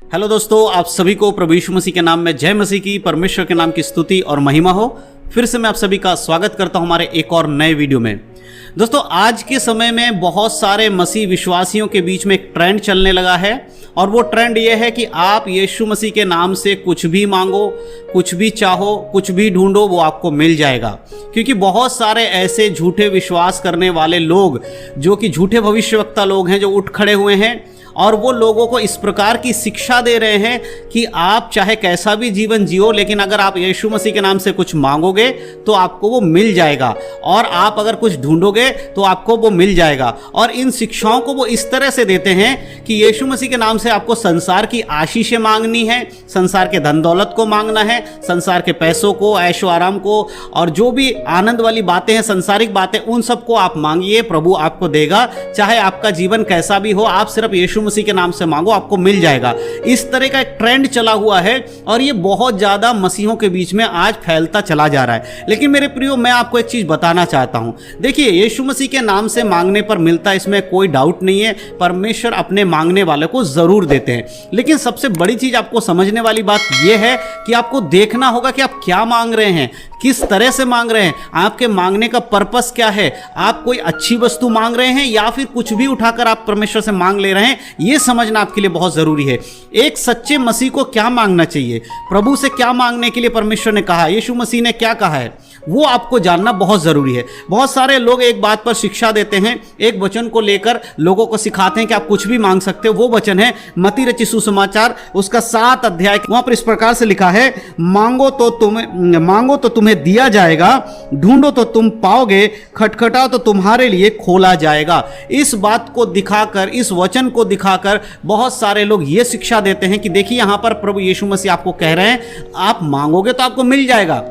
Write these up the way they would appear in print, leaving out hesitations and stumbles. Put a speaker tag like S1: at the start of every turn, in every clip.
S1: Hello दोस्तों, आप सभी को प्रभु यीशु मसीह के नाम में जय मसीह की, परमेश्वर के नाम की स्तुति और महिमा हो। फिर से मैं आप सभी का स्वागत करता हूं हमारे एक और नए वीडियो में। दोस्तों, आज के समय में बहुत सारे मसीह विश्वासियों के बीच में एक ट्रेंड चलने लगा है और वो ट्रेंड ये है कि आप यीशु मसीह के नाम से कुछ भी मांगो, कुछ भी चाहो, कुछ भी ढूंढो, वो आपको मिल जाएगा। क्योंकि बहुत सारे ऐसे झूठे विश्वास करने वाले लोग जो कि झूठे भविष्यवक्ता लोग हैं जो उठ खड़े हुए हैं और वो लोगों को इस प्रकार की शिक्षा दे रहे हैं कि आप चाहे कैसा भी जीवन जियो, लेकिन अगर आप यीशु मसीह के नाम से कुछ मांगोगे तो आपको वो मिल जाएगा, और आप अगर कुछ ढूंढोगे तो आपको वो मिल जाएगा। और इन शिक्षाओं को वो इस तरह से देते हैं कि यीशु मसीह के नाम से आपको संसार की आशीषें मांगनी है, संसार के धन दौलत को मांगना है, संसार के पैसों को, ऐशो आराम को, और जो भी आनंद वाली बातें हैं, संसारिक बातें, उन सबको आप मांगिए, प्रभु आपको देगा। चाहे आपका जीवन कैसा भी हो, आप सिर्फ यीशु मसीह के नाम से मांगो, आपको मिल जाएगा। इस तरह का एक ट्रेंड चला हुआ है और ये बहुत ज्यादा मसीहों के बीच में आज फैलता चला जा रहा है। लेकिन मेरे प्रियो, मैं आपको एक चीज बताना चाहता हूं। देखिए, यीशु मसीह के नाम से मांगने पर मिलता है, इसमें कोई डाउट नहीं है। परमेश्वर अपने मांगने वाले को जरूर देते हैं। लेकिन सबसे बड़ी चीज आपको समझने वाली बात यह है कि आपको देखना होगा कि आप क्या मांग रहे हैं, किस तरह से मांग रहे हैं, आपके मांगने का पर्पस क्या है। आप कोई अच्छी वस्तु मांग रहे हैं या फिर कुछ भी उठाकर आप परमेश्वर से मांग ले रहे हैं, यह समझना आपके लिए बहुत जरूरी है। एक सच्चे मसीह को क्या मांगना चाहिए, प्रभु से क्या मांगने के लिए परमेश्वर ने कहा, यीशु मसीह ने क्या कहा है, वो आपको जानना बहुत जरूरी है। बहुत सारे लोग एक बात पर शिक्षा देते हैं, एक वचन को लेकर लोगों को सिखाते हैं कि आप कुछ भी मांग सकते हो। वो वचन है मत्ती रचित सुसमाचार उसका 7 अध्याय, वहां पर इस प्रकार से लिखा है, मांगो तो तुम्हें दिया जाएगा, ढूंढो तो तुम पाओगे, खटखटाओ तो तुम्हारे लिए खोला जाएगा। इस बात को दिखाकर, इस वचन को दिखाकर बहुत सारे लोग ये शिक्षा देते हैं कि देखिए, यहां पर प्रभु यीशु मसीह आपको कह रहे हैं, आप मांगोगे तो आपको मिल जाएगा,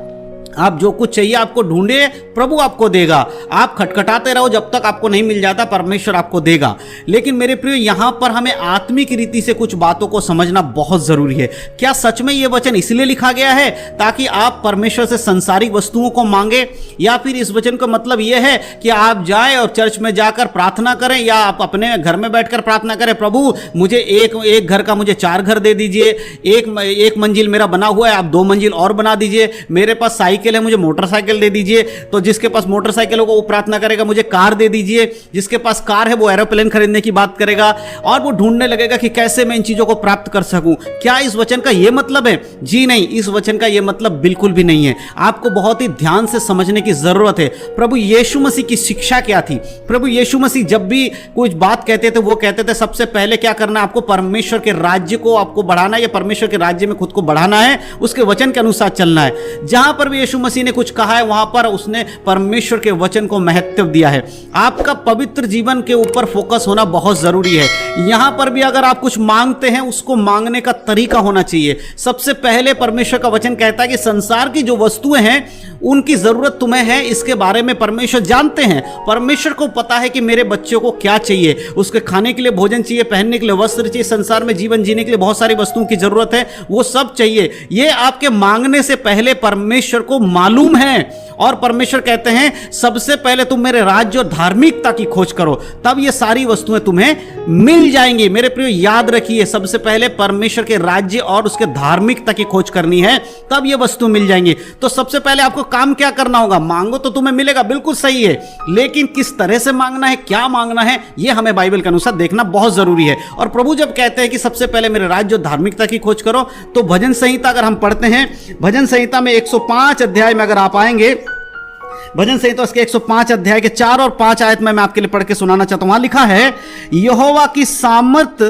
S1: आप जो कुछ चाहिए आपको ढूंढे, प्रभु आपको देगा। आप खटखटाते रहो, जब तक आपको नहीं मिल जाता परमेश्वर आपको देगा। लेकिन मेरे प्रिय, यहां पर हमें आत्मिक रीति से कुछ बातों को समझना बहुत जरूरी है। क्या सच में यह वचन इसलिए लिखा गया है ताकि आप परमेश्वर से संसारिक वस्तुओं को मांगे, या फिर इस वचन का मतलब यह है कि आप जाए और चर्च में जाकर प्रार्थना करें, या आप अपने घर में बैठकर प्रार्थना करें, प्रभु मुझे एक घर का मुझे 4 घर दे दीजिए, एक मंजिल मेरा बना हुआ है, आप 2 मंजिल और बना दीजिए, मेरे पास साइकिल है, मुझे मोटरसाइकिल दे दीजिए। तो जिसके पास मोटरसाइकिल होगा वो प्रार्थना करेगा, मुझे कार दे दीजिए। जिसके पास कार है वो एरोप्लेन खरीदने की बात करेगा और वो ढूंढने लगेगा कि कैसे मैं इन चीजों को प्राप्त कर सकूं। क्या इस वचन का यह मतलब है? जी नहीं, इस वचन का यह मतलब बिल्कुल भी नहीं है। आपको बहुत ही ध्यान से समझने की जरूरत है। प्रभु यीशु मसीह की शिक्षा क्या थी? प्रभु यीशु मसीह जब भी कुछ बात कहते थे, वो कहते थे सबसे पहले क्या करना, आपको परमेश्वर के राज्य को आपको बढ़ाना है, या परमेश्वर के राज्य में खुद को बढ़ाना है, उसके वचन के अनुसार चलना है। जहां पर भी यीशु मसीह ने कुछ कहा है, वहां पर उसने परमेश्वर के वचन को महत्व दिया है। आपका पवित्र जीवन के ऊपर फोकस होना बहुत जरूरी है। यहां पर भी अगर आप कुछ मांगते हैं, उसको मांगने का तरीका होना चाहिए। सबसे पहले परमेश्वर का वचन कहता है कि संसार की जो वस्तुएं हैं उनकी जरूरत तुम्हें है, इसके बारे में परमेश्वर जानते हैं। परमेश्वर को पता है कि मेरे बच्चों को क्या चाहिए, उसके खाने के लिए भोजन चाहिए, पहनने के लिए वस्त्र चाहिए, संसार में जीवन जीने के लिए बहुत सारी वस्तुओं की जरूरत है, वो सब चाहिए। ये आपके मांगने से पहले परमेश्वर को मालूम है। और परमेश्वर कहते हैं सबसे पहले तुम मेरे राज्य और धार्मिकता की खोज करो, तब ये सारी वस्तुएं तुम्हें मिल जाएंगी। मेरे प्रिय, याद रखिए, सबसे पहले परमेश्वर के राज्य और उसके धार्मिकता की खोज करनी है, तब ये वस्तु मिल जाएंगी। तो सबसे पहले आपको काम क्या करना होगा? मांगो तो तुम्हें मिलेगा, बिल्कुल सही है, लेकिन किस तरह से मांगना है, क्या मांगना है, यह हमें बाइबल के अनुसार देखना बहुत जरूरी है। और प्रभु जब कहते हैं कि सबसे पहले मेरे राज्य और धार्मिकता की खोज करो, तो भजन संहिता अगर हम पढ़ते हैं, भजन संहिता में 105 अध्याय में अगर आप आएंगे, भजन संहिता उसके 105 अध्याय के 4 और 5 आयत में मैं आपके लिए पढ़ के सुनाना चाहता हूं। वहां लिखा है, यहोवा की सामर्थ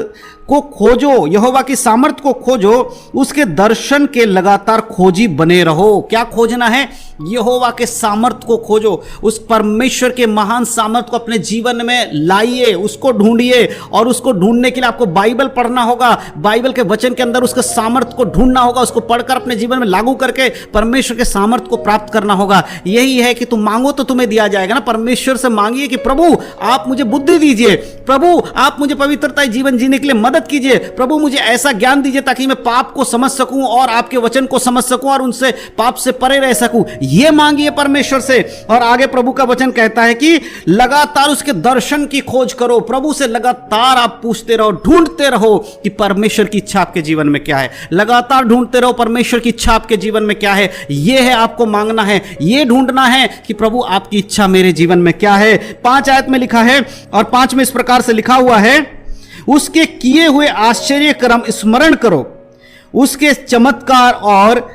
S1: को खोजो, यहोवा की सामर्थ को खोजो, उसके दर्शन के लगातार खोजी बने रहो। क्या खोजना है? यहोवा के सामर्थ को खोजो, उस परमेश्वर के महान सामर्थ को अपने जीवन में लाइए, उसको ढूंढिए। और उसको ढूंढने के लिए आपको बाइबल पढ़ना होगा, बाइबल के वचन के अंदर उसके सामर्थ को ढूंढना होगा, उसको पढ़कर अपने जीवन में लागू करके परमेश्वर के सामर्थ को प्राप्त करना होगा। यही है कि तुम मांगो तो तुम्हें दिया जाएगा ना। परमेश्वर से मांगिए कि प्रभु आप मुझे बुद्धि दीजिए, प्रभु आप मुझे पवित्रता जीवन जीने के लिए मदद कीजिए, प्रभु मुझे ऐसा ज्ञान दीजिए ताकि मैं पाप को समझ सकूं और आपके वचन को समझ सकूं और उनसे पाप से परे रह सकूं। ये मांगिए परमेश्वर से। और आगे प्रभु का वचन कहता है कि लगातार उसके दर्शन की खोज करो, प्रभु से लगातार आप पूछते रहो, ढूंढते रहो कि परमेश्वर की इच्छा आपके जीवन में क्या है। लगातार ढूंढते रहो परमेश्वर की इच्छा आपके जीवन में क्या है। यह है आपको मांगना है, यह ढूंढना है कि प्रभु आपकी इच्छा मेरे जीवन में क्या है। 5 आयत में लिखा है और 5 में इस प्रकार से लिखा हुआ है, उसके किए हुए आश्चर्य कर्म स्मरण करो, उसके चमत्कार और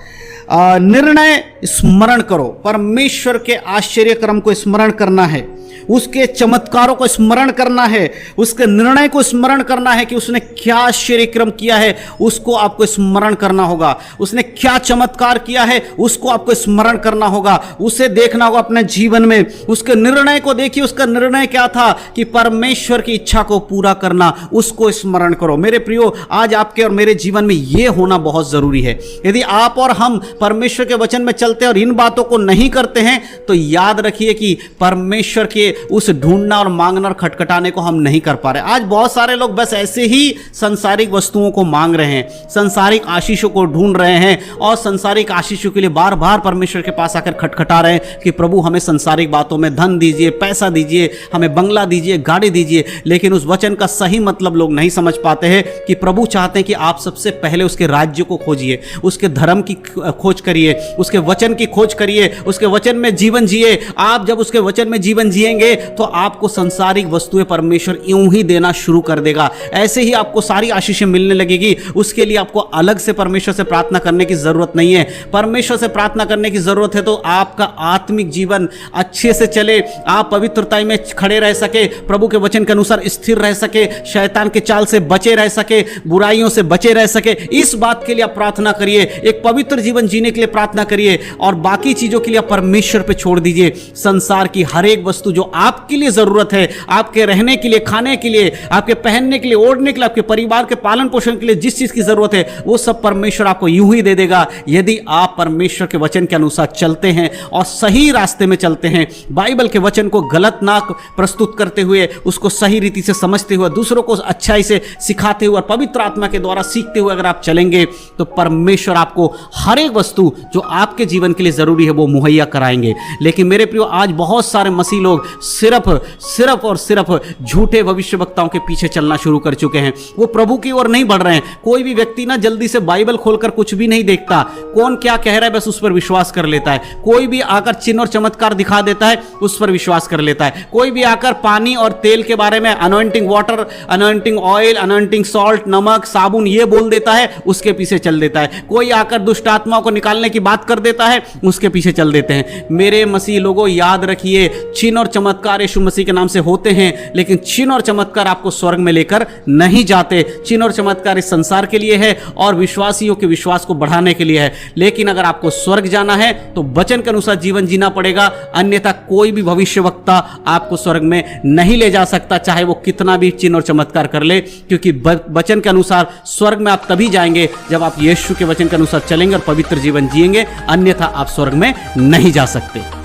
S1: निर्णय स्मरण करो। परमेश्वर के आश्चर्य कर्म को स्मरण करना है, उसके चमत्कारों को स्मरण करना है, उसके निर्णय को स्मरण करना है कि उसने क्या आश्चर्य कर्म किया है, उसको आपको स्मरण करना होगा। उसने क्या चमत्कार किया है, उसको आपको स्मरण करना होगा, उसे देखना होगा अपने जीवन में। उसके निर्णय को देखिए, उसका निर्णय क्या था कि परमेश्वर की इच्छा को पूरा करना, उसको स्मरण करो। मेरे प्रियो, आज आपके और मेरे जीवन में यह होना बहुत जरूरी है। यदि आप और हम परमेश्वर के वचन में चलते हैं और इन बातों को नहीं करते हैं, तो याद रखिए कि परमेश्वर के उस ढूंढना और मांगना और खटखटाने को हम नहीं कर पा रहे। आज बहुत सारे लोग बस ऐसे ही सांसारिक वस्तुओं को मांग रहे हैं, सांसारिक आशीषों को ढूंढ रहे हैं और सांसारिक आशीषों के लिए बार बार परमेश्वर के पास आकर खटखटा रहे हैं कि प्रभु हमें सांसारिक बातों में धन दीजिए, पैसा दीजिए, हमें बंगला दीजिए, गाड़ी दीजिए। लेकिन उस वचन का सही मतलब लोग नहीं समझ पाते हैं कि प्रभु चाहते हैं कि आप सबसे पहले उसके राज्य को खोजिए, उसके धर्म की खोज करिए, उसके वचन की खोज करिए, उसके वचन में जीवन जिए। आप जब उसके वचन में जीवन जिएंगे तो आपको संसारिक वस्तुएं परमेश्वर यूं ही देना शुरू कर देगा। ऐसे ही आपको सारी आशीषें मिलने लगेगी। उसके लिए आपको अलग से परमेश्वर से प्रार्थना करने की जरूरत नहीं है। परमेश्वर से प्रार्थना करने की जरूरत है तो आपका आत्मिक जीवन अच्छे से चले, आप पवित्रता में खड़े रह सके, प्रभु के वचन के अनुसार स्थिर रह सके, शैतान के चाल से बचे रह सके, बुराइयों से बचे रह सके। इस बात के लिए आप प्रार्थना करिए, एक पवित्र जीवन जीने के लिए प्रार्थना करिए और बाकी चीजों के लिए आप परमेश्वर पे छोड़ दीजिए। संसार की हर एक वस्तु जो आपके लिए जरूरत है, आपके रहने के लिए, खाने के लिए, आपके पहनने के लिए, ओढ़ने के लिए, आपके परिवार के पालन पोषण के लिए जिस चीज की जरूरत है, वो सब परमेश्वर आपको यूं ही दे देगा यदि आप परमेश्वर के वचन के अनुसार चलते हैं और सही रास्ते में चलते हैं। बाइबल के वचन को गलत ना प्रस्तुत करते हुए, उसको सही रीति से समझते हुए, दूसरों को अच्छाई से सिखाते हुए और पवित्र आत्मा के द्वारा सीखते हुए अगर आप चलेंगे तो परमेश्वर आपको हर एक वस्तु जो आपके जीवन के लिए जरूरी है वो मुहैया कराएंगे। लेकिन मेरे प्रियो, आज बहुत सारे मसीह लोग सिर्फ और सिर्फ झूठे भविष्यवक्ताओं के पीछे चलना शुरू कर चुके हैं। वो प्रभु की ओर नहीं बढ़ रहे हैं। कोई भी व्यक्ति ना जल्दी से बाइबल खोलकर कुछ भी नहीं देखता, कौन क्या कह रहा है बस उस पर विश्वास कर लेता है। कोई भी आकर चिन्ह और चमत्कार दिखा देता है, उस पर विश्वास कर लेता है। कोई भी आकर पानी और तेल के बारे में, anointing water, anointing oil, anointing salt, नमक, साबुन, ये बोल देता है, उसके पीछे चल देता है। कोई आकर दुष्ट आत्माओं को निकालने की बात कर देता है, उसके पीछे चल देते हैं। मेरे मसीह लोगों, याद रखिए, चिन्ह और चमत्कार यीशु मसीह के नाम से होते हैं, लेकिन चिन्ह और चमत्कार आपको स्वर्ग में लेकर नहीं जाते। चिन्ह और चमत्कार इस संसार के लिए है और विश्वासियों के विश्वास को बढ़ाने के लिए है। लेकिन अगर आपको स्वर्ग जाना है तो वचन के अनुसार जीवन जीना पड़ेगा, अन्यथा कोई भी भविष्यवक्ता आपको स्वर्ग में नहीं ले जा सकता, चाहे वो कितना भी चिन्ह और चमत्कार कर ले। क्योंकि वचन के अनुसार स्वर्ग में आप तभी जाएंगे जब आप यीशु के वचन के अनुसार चलेंगे और पवित्र जीवन जिएंगे, अन्यथा आप स्वर्ग में नहीं जा सकते।